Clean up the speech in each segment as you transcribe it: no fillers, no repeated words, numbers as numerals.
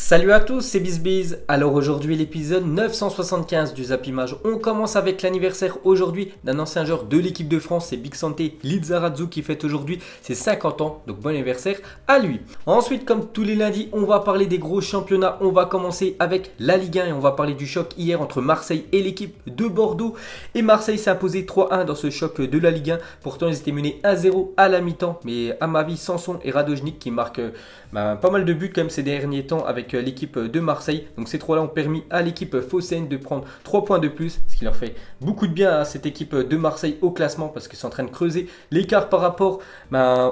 Salut à tous, c'est BizBiz. Alors aujourd'hui l'épisode 975 du Zap Image. On commence avec l'anniversaire aujourd'hui d'un ancien joueur de l'équipe de France, c'est Big Santé Lizarazu qui fête aujourd'hui ses 50 ans. Donc bon anniversaire à lui. Ensuite, comme tous les lundis, on va parler des gros championnats. On va commencer avec la Ligue 1 et on va parler du choc hier entre Marseille et l'équipe de Bordeaux. Et Marseille s'est imposé 3-1 dans ce choc de la Ligue 1. Pourtant ils étaient menés 1-0 à la mi-temps. Mais à ma vie, Sanson et Radojnik qui marquent pas mal de buts quand même ces derniers temps avec l'équipe de Marseille. Donc ces trois-là ont permis à l'équipe phocéenne de prendre 3 points de plus, ce qui leur fait beaucoup de bien à cette équipe de Marseille au classement parce qu'ils sont en train de creuser l'écart par rapport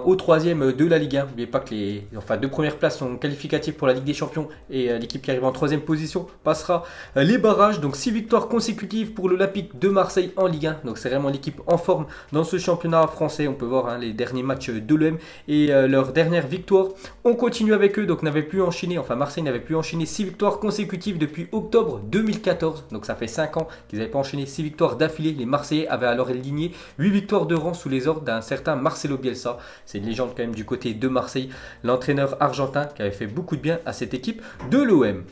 au troisième de la Ligue 1. N'oubliez pas que les deux premières places sont qualificatives pour la Ligue des Champions et l'équipe qui arrive en troisième position passera les barrages. Donc 6 victoires consécutives pour l'Olympique de Marseille en Ligue 1. Donc c'est vraiment l'équipe en forme dans ce championnat français. On peut voir les derniers matchs de l'OM et leur dernière victoire. On continue avec eux, donc Marseille n'avait plus enchaîné 6 victoires consécutives depuis octobre 2014. Donc ça fait 5 ans qu'ils n'avaient pas enchaîné 6 victoires d'affilée. Les Marseillais avaient alors aligné 8 victoires de rang sous les ordres d'un certain Marcelo Bielsa. C'est une légende quand même du côté de Marseille, l'entraîneur argentin qui avait fait beaucoup de bien à cette équipe de l'OM.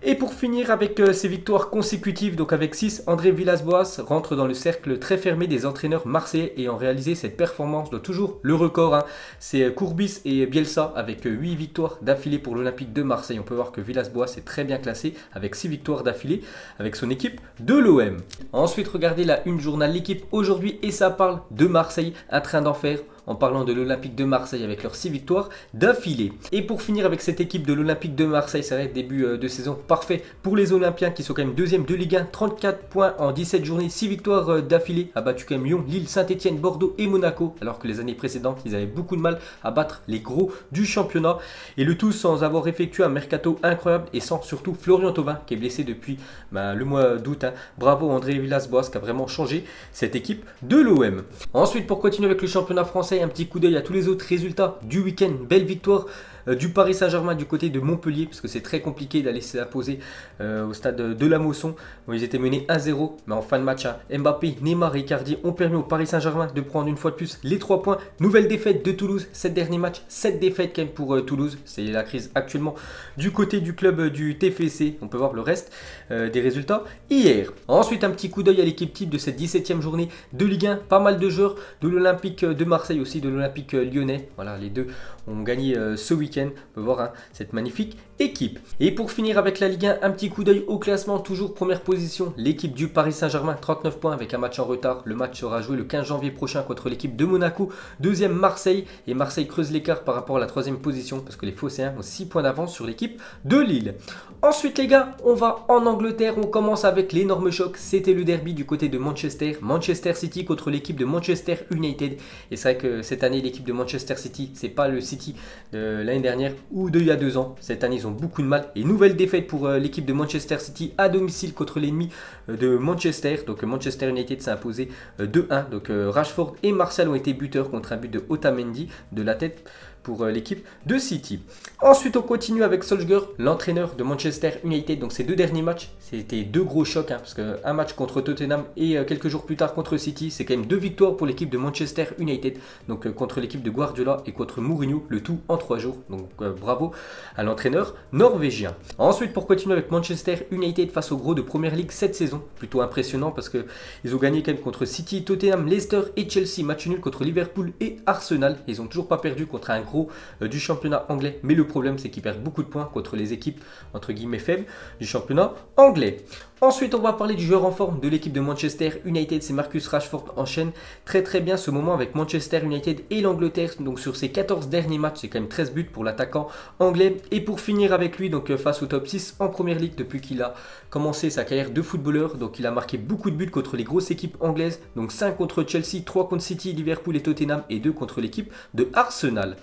Et pour finir avec ces victoires consécutives, donc avec 6, André Villas-Boas rentre dans le cercle très fermé des entraîneurs marseillais ayant réalisé cette performance. Donc toujours le record, c'est Courbis et Bielsa avec 8 victoires d'affilée pour l'Olympique de Marseille. On peut voir que Villas-Boas est très bien classé avec 6 victoires d'affilée avec son équipe de l'OM. Ensuite, regardez la une journal L'équipe aujourd'hui et ça parle de Marseille, un train d'enfer. En parlant de l'Olympique de Marseille avec leurs 6 victoires d'affilée. Et pour finir avec cette équipe de l'Olympique de Marseille, c'est vrai, début de saison parfait pour les Olympiens qui sont quand même deuxième de Ligue 1, 34 points en 17 journées, 6 victoires d'affilée, a battu quand même Lyon, Lille, Saint-Etienne, Bordeaux et Monaco, alors que les années précédentes, ils avaient beaucoup de mal à battre les gros du championnat. Et le tout sans avoir effectué un mercato incroyable et sans surtout Florian Thauvin qui est blessé depuis le mois d'août. Bravo André Villas-Boas qui a vraiment changé cette équipe de l'OM. Ensuite, pour continuer avec le championnat français, un petit coup d'œil à tous les autres résultats du week-end. Belle victoire du Paris Saint-Germain du côté de Montpellier parce que c'est très compliqué d'aller s'imposer au stade de la Mosson où ils étaient menés 1-0, mais en fin de match Mbappé, Neymar et Icardi ont permis au Paris Saint-Germain de prendre une fois de plus les 3 points. Nouvelle défaite de Toulouse, 7 derniers matchs, 7 défaites quand même pour Toulouse. C'est la crise actuellement du côté du club du TFC. On peut voir le reste des résultats hier. Ensuite, un petit coup d'œil à l'équipe type de cette 17e journée de Ligue 1. Pas mal de joueurs de l'Olympique de Marseille aussi, de l'Olympique lyonnais. Voilà, les deux ont gagné ce week-end. On peut voir cette magnifique équipe. Et pour finir avec la Ligue 1, un petit coup d'œil au classement. Toujours première position, l'équipe du Paris Saint-Germain, 39 points avec un match en retard. Le match sera joué le 15 janvier prochain contre l'équipe de Monaco. Deuxième Marseille, et Marseille creuse l'écart par rapport à la troisième position parce que les Phocéens ont 6 points d'avance sur l'équipe de Lille. Ensuite les gars, on va en Angleterre. On commence avec l'énorme choc. C'était le derby du côté de Manchester. Manchester City contre l'équipe de Manchester United. Et c'est vrai que cette année, l'équipe de Manchester City, c'est pas le City de l'année dernière ou d'il y a 2 ans. Cette année, ils ont beaucoup de mal. Et nouvelle défaite pour l'équipe de Manchester City à domicile contre l'ennemi de Manchester. Donc Manchester United s'est imposé 2-1. Donc Rashford et Martial ont été buteurs contre un but de Otamendi de la tête pour l'équipe de City. Ensuite, on continue avec Solskjaer, l'entraîneur de Manchester United. Donc ces 2 derniers matchs, c'était 2 gros chocs parce qu'un match contre Tottenham et quelques jours plus tard contre City, c'est quand même 2 victoires pour l'équipe de Manchester United. Donc contre l'équipe de Guardiola et contre Mourinho, le tout en 3 jours. Donc bravo à l'entraîneur norvégien. Ensuite, pour continuer avec Manchester United face aux gros de Première Ligue cette saison, plutôt impressionnant parce qu'ils ont gagné quand même contre City, Tottenham, Leicester et Chelsea. Match nul contre Liverpool et Arsenal. Ils n'ont toujours pas perdu contre un gros du championnat anglais, mais le problème c'est qu'ils perdent beaucoup de points contre les équipes entre guillemets faibles du championnat anglais. Ensuite, on va parler du joueur en forme de l'équipe de Manchester United, c'est Marcus Rashford. Enchaîne très bien ce moment avec Manchester United et l'Angleterre. Donc sur ses 14 derniers matchs, c'est quand même 13 buts pour l'attaquant anglais. Et pour finir avec lui, donc face au top 6 en Première Ligue depuis qu'il a commencé sa carrière de footballeur. Donc il a marqué beaucoup de buts contre les grosses équipes anglaises. Donc 5 contre Chelsea, 3 contre City, Liverpool et Tottenham et 2 contre l'équipe de Arsenal.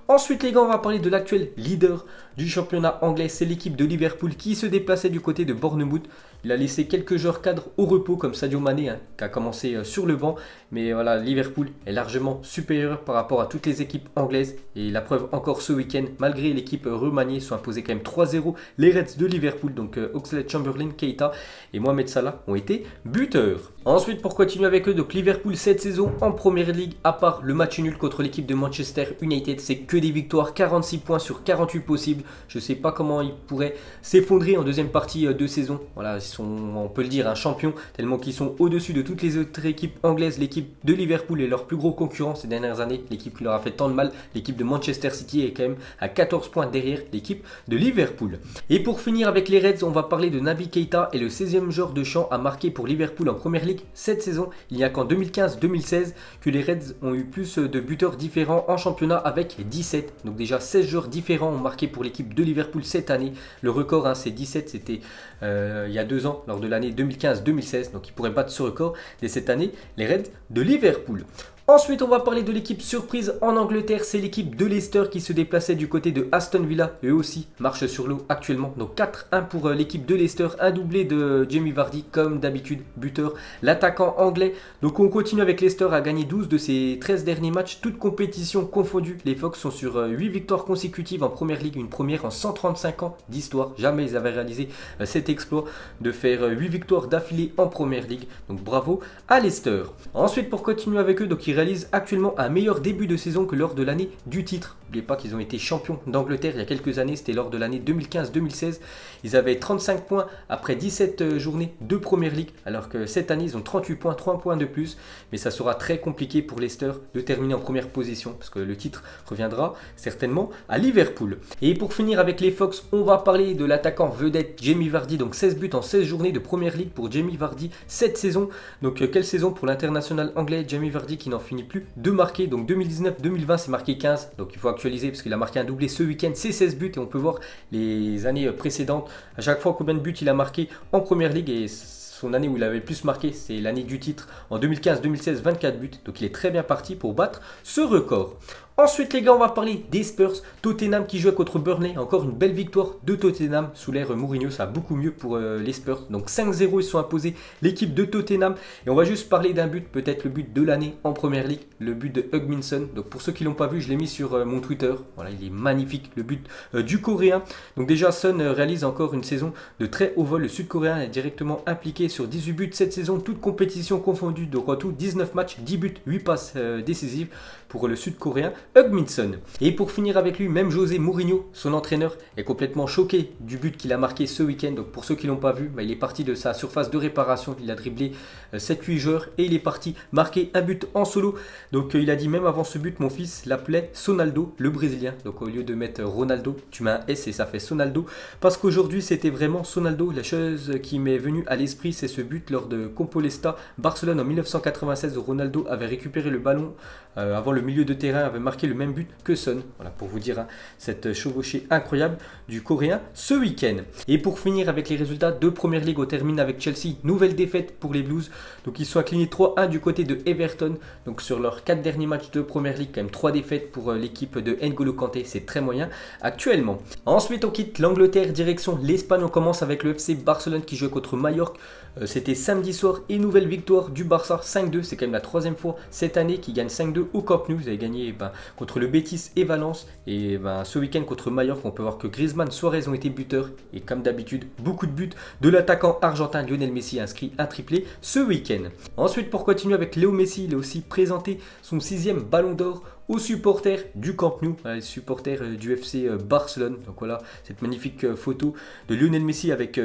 Ensuite les gars, on va parler de l'actuel leader du championnat anglais, c'est l'équipe de Liverpool qui se déplaçait du côté de Bournemouth. Il a laissé quelques joueurs cadres au repos comme Sadio Mané qui a commencé sur le banc. Mais voilà, Liverpool est largement supérieur par rapport à toutes les équipes anglaises. Et la preuve encore ce week-end, malgré l'équipe remaniée, sont imposés quand même 3-0 les Reds de Liverpool. Donc Oxlade-Chamberlain, Keita et Mohamed Salah ont été buteurs. Ensuite, pour continuer avec eux, donc Liverpool cette saison en Première Ligue, à part le match nul contre l'équipe de Manchester United, c'est que des victoires, 46 points sur 48 possibles. Je ne sais pas comment ils pourraient s'effondrer en deuxième partie de saison. Voilà, ils sont, on peut le dire, un champion, tellement qu'ils sont au-dessus de toutes les autres équipes anglaises. L'équipe de Liverpool est leur plus gros concurrent ces dernières années, l'équipe qui leur a fait tant de mal. L'équipe de Manchester City est quand même à 14 points derrière l'équipe de Liverpool. Et pour finir avec les Reds, on va parler de Naby Keita et le 16e joueur de champ à marquer pour Liverpool en Première Ligue cette saison. Il n'y a qu'en 2015-2016 que les Reds ont eu plus de buteurs différents en championnat avec 17. Donc déjà 16 joueurs différents ont marqué pour l'équipe de Liverpool cette année. Le record, c'est 17, c'était il y a 2 ans, lors de l'année 2015-2016. Donc ils pourraient battre ce record dès cette année, les Reds de Liverpool. Ensuite, on va parler de l'équipe surprise en Angleterre. C'est l'équipe de Leicester qui se déplaçait du côté de Aston Villa. Eux aussi marchent sur l'eau actuellement. Donc 4-1 pour l'équipe de Leicester. Un doublé de Jamie Vardy comme d'habitude, buteur, l'attaquant anglais. Donc on continue avec Leicester à gagner 12 de ses 13 derniers matchs. Toutes compétitions confondues. Les Fox sont sur 8 victoires consécutives en Première Ligue. Une première en 135 ans d'histoire. Jamais ils avaient réalisé cet exploit de faire 8 victoires d'affilée en Première Ligue. Donc bravo à Leicester. Ensuite, pour continuer avec eux, donc ils réalisent actuellement un meilleur début de saison que lors de l'année du titre. N'oubliez pas qu'ils ont été champions d'Angleterre il y a quelques années, c'était lors de l'année 2015-2016. Ils avaient 35 points après 17 journées de Première Ligue, alors que cette année ils ont 38 points, 3 points de plus. Mais ça sera très compliqué pour Leicester de terminer en première position, parce que le titre reviendra certainement à Liverpool. Et pour finir avec les Fox, on va parler de l'attaquant vedette Jamie Vardy, donc 16 buts en 16 journées de Première Ligue pour Jamie Vardy cette saison. Donc quelle saison pour l'international anglais, Jamie Vardy qui n'en finit plus de marquer. Donc 2019-2020 c'est marqué 15, donc il faut actualiser parce qu'il a marqué un doublé ce week-end, c'est 16 buts et on peut voir les années précédentes à chaque fois combien de buts il a marqué en Première Ligue. Et son année où il avait le plus marqué, c'est l'année du titre en 2015-2016, 24 buts. Donc il est très bien parti pour battre ce record. Ensuite les gars, on va parler des Spurs. Tottenham qui jouait contre Burnley. Encore une belle victoire de Tottenham sous l'ère Mourinho. Ça va beaucoup mieux pour les Spurs. Donc 5-0, ils se sont imposés l'équipe de Tottenham. Et on va juste parler d'un but, peut-être le but de l'année en Première Ligue. Le but de Hugminson. Donc pour ceux qui ne l'ont pas vu, je l'ai mis sur mon Twitter. Voilà, il est magnifique, le but du Coréen. Donc déjà, Son réalise encore une saison de très haut vol. Le Sud-Coréen est directement impliqué sur 18 buts cette saison. Toute compétition confondue. Donc en tout, 19 matchs, 10 buts, 8 passes décisives pour le Sud-Coréen Hugminson. Et pour finir avec lui, même José Mourinho, son entraîneur, est complètement choqué du but qu'il a marqué ce week-end. Donc pour ceux qui ne l'ont pas vu, il est parti de sa surface de réparation. Il a dribblé 7-8 joueurs et il est parti marquer un but en solo. Donc il a dit même avant ce but, mon fils l'appelait Sonaldo, le Brésilien. Donc au lieu de mettre Ronaldo, tu mets un S et ça fait Sonaldo. Parce qu'aujourd'hui c'était vraiment Sonaldo. La chose qui m'est venue à l'esprit, c'est ce but lors de Compostela, Barcelone en 1996 où Ronaldo avait récupéré le ballon avant le milieu de terrain, avait marqué le même but que Son. Voilà pour vous dire cette chevauchée incroyable du Coréen ce week-end. Et pour finir avec les résultats de Première Ligue, on termine avec Chelsea. Nouvelle défaite pour les Blues. Donc ils sont inclinés 3-1 du côté de Everton. Donc sur leurs 4 derniers matchs de Première Ligue, quand même 3 défaites pour l'équipe de N'Golo Kanté. C'est très moyen actuellement. Ensuite on quitte l'Angleterre, direction l'Espagne. On commence avec le FC Barcelone qui joue contre Majorque. C'était samedi soir et nouvelle victoire du Barça 5-2. C'est quand même la 3e fois cette année qu'ils gagnent 5-2 au Camp Nou. Vous avez gagné contre le Betis et Valence. Et ce week-end contre Majorque, on peut voir que Griezmann, Suarez ont été buteurs. Et comme d'habitude, beaucoup de buts de l'attaquant argentin Lionel Messi a inscrit un triplé ce week-end. Ensuite, pour continuer avec Léo Messi, il a aussi présenté son 6e ballon d'or aux supporters du Camp Nou, les supporters du FC Barcelone. Donc voilà, cette magnifique photo de Lionel Messi avec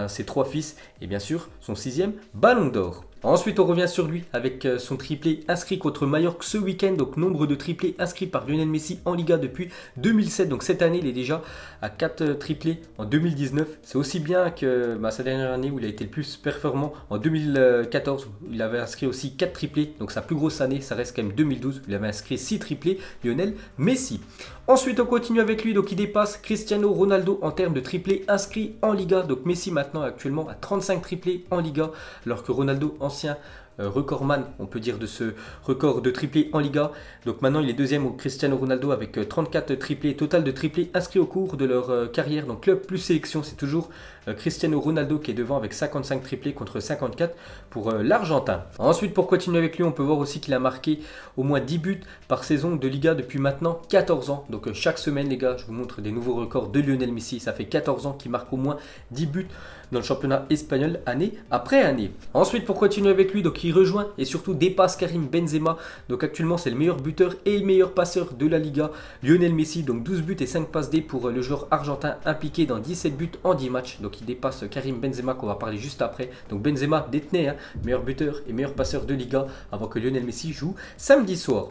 ses 3 fils et bien sûr son 6e ballon d'or. Ensuite, on revient sur lui avec son triplé inscrit contre Majorque ce week-end. Donc, nombre de triplés inscrits par Lionel Messi en Liga depuis 2007. Donc, cette année, il est déjà à 4 triplés en 2019. C'est aussi bien que sa dernière année où il a été le plus performant en 2014. Où il avait inscrit aussi 4 triplés. Donc, sa plus grosse année, ça reste quand même 2012. Où il avait inscrit 6 triplés, Lionel Messi. Ensuite, on continue avec lui. Donc, il dépasse Cristiano Ronaldo en termes de triplés inscrits en Liga. Donc, Messi maintenant actuellement à 35 triplés en Liga. Alors que Ronaldo, ancien recordman, on peut dire, de ce record de triplés en Liga. Donc maintenant il est deuxième au Cristiano Ronaldo avec 34 triplés, total de triplés inscrits au cours de leur carrière. Donc club plus sélection, c'est toujours Cristiano Ronaldo qui est devant avec 55 triplés contre 54 pour l'Argentin. Ensuite, pour continuer avec lui, on peut voir aussi qu'il a marqué au moins 10 buts par saison de Liga depuis maintenant 14 ans. Donc chaque semaine les gars, je vous montre des nouveaux records de Lionel Messi. Ça fait 14 ans qu'il marque au moins 10 buts dans le championnat espagnol année après année. Ensuite, pour continuer avec lui, donc il rejoint et surtout dépasse Karim Benzema. Donc actuellement c'est le meilleur buteur et le meilleur passeur de la Liga, Lionel Messi. Donc 12 buts et 5 passes D pour le joueur argentin impliqué dans 17 buts en 10 matchs. Donc il dépasse Karim Benzema qu'on va parler juste après. Donc Benzema détenait meilleur buteur et meilleur passeur de Liga avant que Lionel Messi joue samedi soir.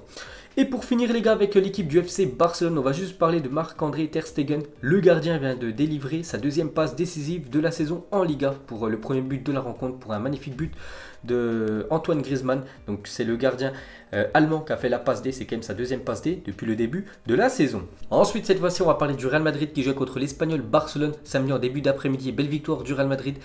Et pour finir les gars avec l'équipe du FC Barcelone, on va juste parler de Marc-André Ter Stegen. Le gardien vient de délivrer sa deuxième passe décisive de la saison en Liga pour le premier but de la rencontre, pour un magnifique but de Antoine Griezmann. Donc c'est le gardien allemand qui a fait la passe D, c'est quand même sa deuxième passe D depuis le début de la saison. Ensuite cette fois-ci on va parler du Real Madrid qui joue contre l'Espagnol Barcelone samedi en début d'après-midi. Belle victoire du Real Madrid.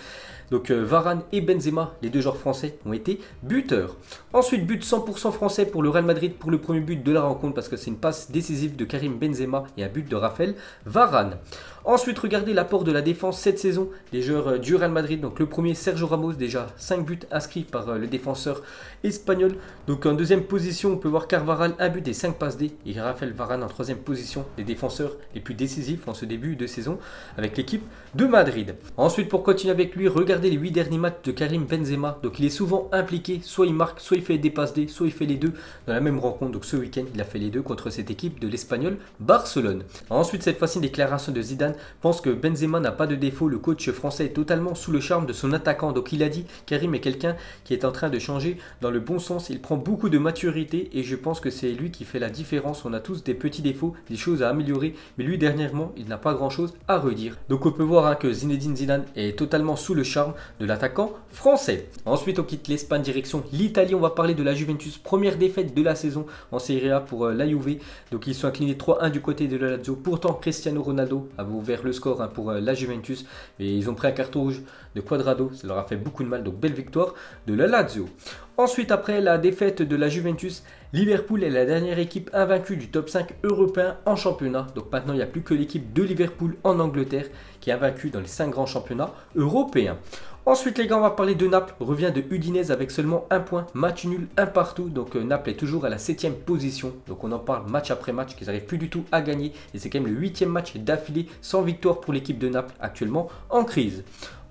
Donc Varane et Benzema, les deux joueurs français, ont été buteurs. Ensuite, but 100% français pour le Real Madrid pour le premier but de la rencontre parce que c'est une passe décisive de Karim Benzema et un but de Raphaël Varane. Ensuite, regardez l'apport de la défense cette saison, les joueurs du Real Madrid. Donc le premier, Sergio Ramos, déjà 5 buts inscrits par le défenseur espagnol. Donc en deuxième position, on peut voir Carvajal, 1 but et 5 passes D. Et Raphaël Varane en troisième position, les défenseurs les plus décisifs en ce début de saison avec l'équipe de Madrid. Ensuite, pour continuer avec lui, regardez les 8 derniers matchs de Karim Benzema. Donc il est souvent impliqué, soit il marque, soit il fait des passes D, soit il fait les deux dans la même rencontre. Donc ce week-end, il a fait les deux contre cette équipe de l'Espagnol Barcelone. Ensuite, cette fois-ci, une déclaration de Zidane pense que Benzema n'a pas de défaut. Le coach français est totalement sous le charme de son attaquant. Donc il a dit, Karim est quelqu'un qui est en train de changer dans le bon sens. Il prend beaucoup de maturité et je pense que c'est lui qui fait la différence. On a tous des petits défauts, des choses à améliorer. Mais lui, dernièrement, il n'a pas grand-chose à redire. Donc on peut voir que Zinedine Zidane est totalement sous le charme de l'attaquant français. Ensuite, on quitte l'Espagne, direction l'Italie. On va parler de la Juventus. Première défaite de la saison en Serie A pour la Juve. Donc ils sont inclinés 3-1 du côté de la Lazio. Pourtant, Cristiano Ronaldo a ouvert le score pour la Juventus. Et ils ont pris un carton rouge de Cuadrado. Ça leur a fait beaucoup de mal. Donc belle victoire de la Lazio. Ensuite, après la défaite de la Juventus, Liverpool est la dernière équipe invaincue du top 5 européen en championnat. Donc maintenant, il n'y a plus que l'équipe de Liverpool en Angleterre qui est invaincue dans les 5 grands championnats européens. Ensuite les gars, on va parler de Naples, revient de Udinese avec seulement 1 point, match nul, 1 partout. Donc Naples est toujours à la 7e position. Donc on en parle match après match, qu'ils n'arrivent plus du tout à gagner. Et c'est quand même le 8e match d'affilée sans victoire pour l'équipe de Naples, actuellement en crise.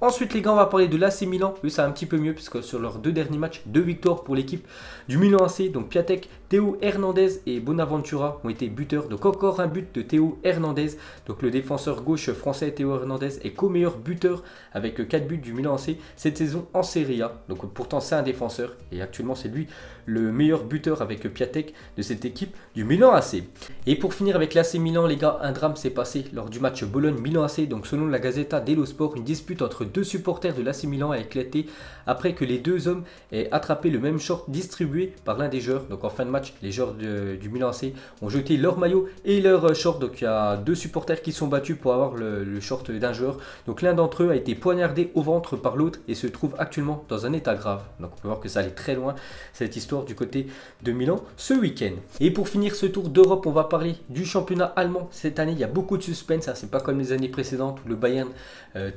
Ensuite les gars, on va parler de l'AC Milan. Eux, ça va un petit peu mieux puisque sur leurs 2 derniers matchs, 2 victoires pour l'équipe du Milan AC. Donc Piatek, Théo Hernandez et Bonaventura ont été buteurs. Donc encore un but de Théo Hernandez. Donc le défenseur gauche français Théo Hernandez est co-meilleur buteur avec 4 buts du Milan AC cette saison en Serie A. Donc pourtant c'est un défenseur et actuellement c'est lui le meilleur buteur avec Piatek de cette équipe du Milan AC. Et pour finir avec l'AC Milan les gars, un drame s'est passé lors du match Bologne-Milan AC. Donc selon la Gazzetta dello Sport, une dispute entre 2 supporters de l'AC Milan a éclaté après que les 2 hommes aient attrapé le même short distribué par l'un des joueurs. Donc en fin de match, les joueurs du Milan AC ont jeté leur maillot et leur short. Donc il y a 2 supporters qui sont battus pour avoir le short d'un joueur. Donc l'un d'entre eux a été poignardé au ventre par l'autre et se trouve actuellement dans un état grave. Donc on peut voir que ça allait très loin cette histoire du côté de Milan ce week-end. Et pour finir ce tour d'Europe, on va parler du championnat allemand. Cette année, il y a beaucoup de suspense. C'est pas comme les années précédentes où le Bayern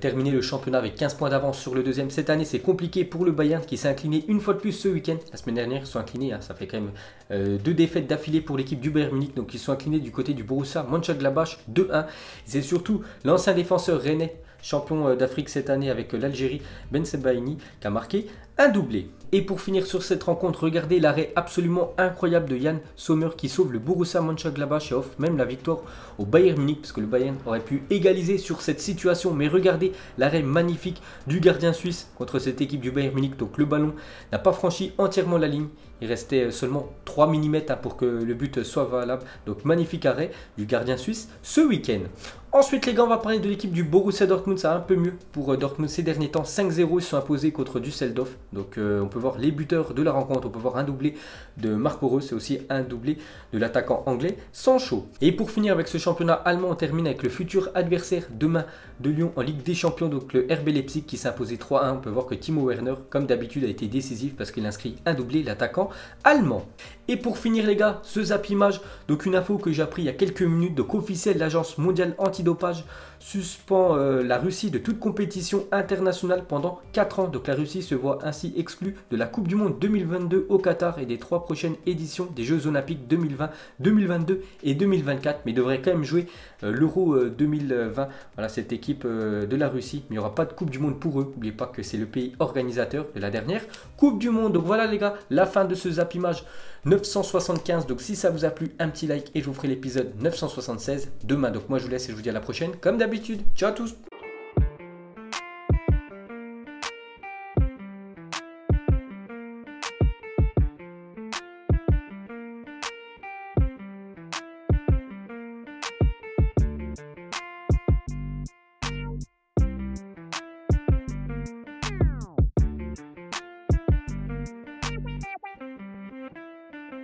terminait le championnat avec 15 points d'avance sur le deuxième. Cette année, c'est compliqué pour le Bayern qui s'est incliné une fois de plus ce week-end. La semaine dernière, ils sont inclinés. Ça fait quand même 2 défaites d'affilée pour l'équipe du Bayern Munich. Donc ils sont inclinés du côté du Borussia Mönchengladbach 2-1. C'est surtout l'ancien défenseur rennais, champion d'Afrique cette année avec l'Algérie, Ben Sebaini, qui a marqué un doublé. Et pour finir sur cette rencontre, regardez l'arrêt absolument incroyable de Yann Sommer qui sauve le Borussia Mönchengladbach et offre même la victoire au Bayern Munich parce que le Bayern aurait pu égaliser sur cette situation. Mais regardez l'arrêt magnifique du gardien suisse contre cette équipe du Bayern Munich. Donc le ballon n'a pas franchi entièrement la ligne. Il restait seulement 3 mm pour que le but soit valable. Donc magnifique arrêt du gardien suisse ce week-end. Ensuite les gars, on va parler de l'équipe du Borussia Dortmund. Ça va un peu mieux pour Dortmund ces derniers temps. 5-0, ils se sont imposés contre Düsseldorf. Donc on peut voir les buteurs de la rencontre, on peut voir un doublé de Marco Reus et aussi un doublé de l'attaquant anglais Sancho. Et pour finir avec ce championnat allemand, on termine avec le futur adversaire demain de Lyon en Ligue des Champions, donc le RB Leipzig qui s'est imposé 3-1. On peut voir que Timo Werner, comme d'habitude, a été décisif parce qu'il inscrit un doublé, l'attaquant allemand. Et pour finir les gars, ce Zap Image, donc une info que j'ai appris il y a quelques minutes, donc officiel, l'agence mondiale antidopage suspend la Russie de toute compétition internationale pendant 4 ans. Donc la Russie se voit ainsi exclue de la Coupe du Monde 2022 au Qatar et des 3 prochaines éditions des Jeux Olympiques 2020, 2022 et 2024, mais devrait quand même jouer l'Euro 2020. Voilà, cette équipe de la Russie, mais il n'y aura pas de Coupe du Monde pour eux. N'oubliez pas que c'est le pays organisateur de la dernière Coupe du Monde. Donc voilà les gars, la fin de ce Zap Image 975. Donc si ça vous a plu, un petit like et je vous ferai l'épisode 976 demain. Donc moi je vous laisse et je vous dis à la prochaine comme d'habitude. Ciao à tous.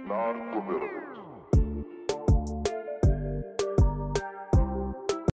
Non-committal.